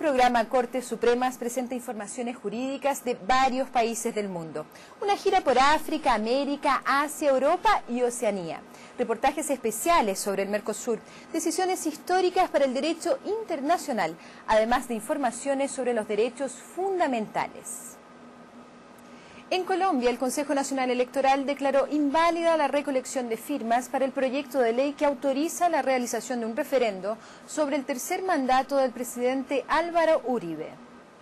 programa Cortes Supremas presenta informaciones jurídicas de varios países del mundo. Una gira por África, América, Asia, Europa y Oceanía. Reportajes especiales sobre el Mercosur, decisiones históricas para el derecho internacional, además de informaciones sobre los derechos fundamentales. En Colombia, el Consejo Nacional Electoral declaró inválida la recolección de firmas para el proyecto de ley que autoriza la realización de un referendo sobre el tercer mandato del presidente Álvaro Uribe.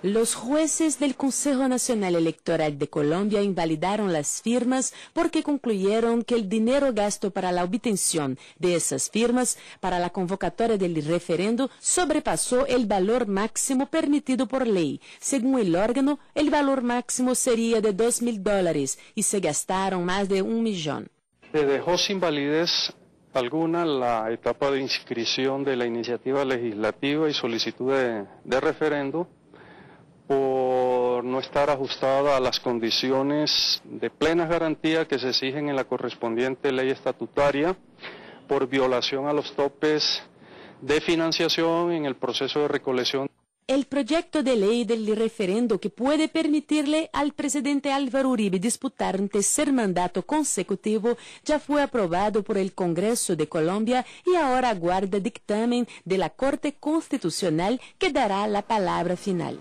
Los jueces del Consejo Nacional Electoral de Colombia invalidaron las firmas porque concluyeron que el dinero gasto para la obtención de esas firmas para la convocatoria del referendo sobrepasó el valor máximo permitido por ley. Según el órgano, el valor máximo sería de $2.000 y se gastaron más de 1 millón. Se dejó sin validez alguna la etapa de inscripción de la iniciativa legislativa y solicitud de referendo, por no estar ajustada a las condiciones de plena garantía que se exigen en la correspondiente ley estatutaria, por violación a los topes de financiación en el proceso de recolección. El proyecto de ley del referendo que puede permitirle al presidente Álvaro Uribe disputar un tercer mandato consecutivo ya fue aprobado por el Congreso de Colombia y ahora aguarda dictamen de la Corte Constitucional que dará la palabra final.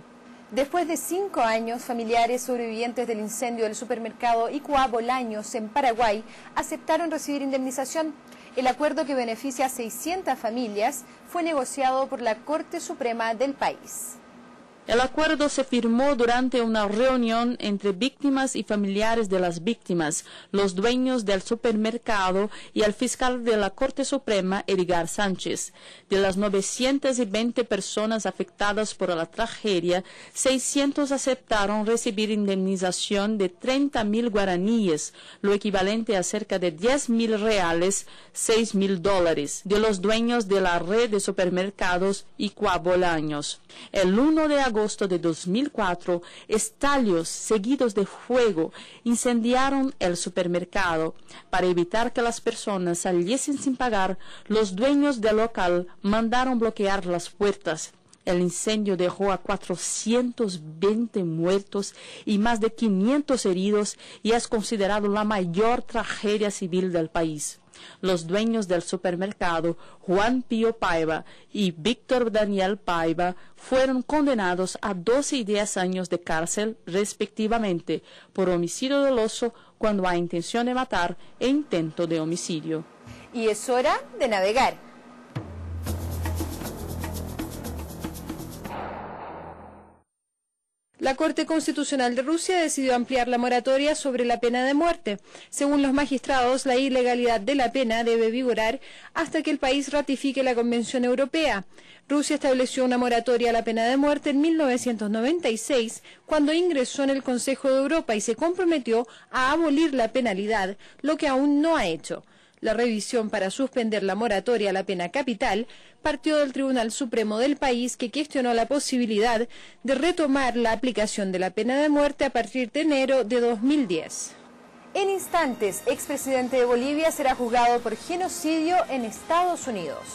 Después de 5 años, familiares sobrevivientes del incendio del supermercado Icuá Bolaños en Paraguay aceptaron recibir indemnización. El acuerdo, que beneficia a 600 familias, fue negociado por la Corte Suprema del país. El acuerdo se firmó durante una reunión entre víctimas y familiares de las víctimas, los dueños del supermercado y el fiscal de la Corte Suprema, Edgar Sánchez. De las 920 personas afectadas por la tragedia, 600 aceptaron recibir indemnización de 30.000 guaraníes, lo equivalente a cerca de 10.000 reales, $6.000, de los dueños de la red de supermercados Icuá Bolaños. El 1 de agosto de 2004, estallos seguidos de fuego incendiaron el supermercado. Para evitar que las personas saliesen sin pagar, los dueños del local mandaron bloquear las puertas. El incendio dejó a 420 muertos y más de 500 heridos y es considerado la mayor tragedia civil del país. Los dueños del supermercado, Juan Pío Paiva y Víctor Daniel Paiva, fueron condenados a 12 y 10 años de cárcel, respectivamente, por homicidio doloso cuando hay intención de matar e intento de homicidio. Y es hora de navegar. La Corte Constitucional de Rusia decidió ampliar la moratoria sobre la pena de muerte. Según los magistrados, la ilegalidad de la pena debe vigorar hasta que el país ratifique la Convención Europea. Rusia estableció una moratoria a la pena de muerte en 1996, cuando ingresó en el Consejo de Europa y se comprometió a abolir la penalidad, lo que aún no ha hecho. La revisión para suspender la moratoria a la pena capital partió del Tribunal Supremo del país, que cuestionó la posibilidad de retomar la aplicación de la pena de muerte a partir de enero de 2010. En instantes, expresidente de Bolivia será juzgado por genocidio en Estados Unidos.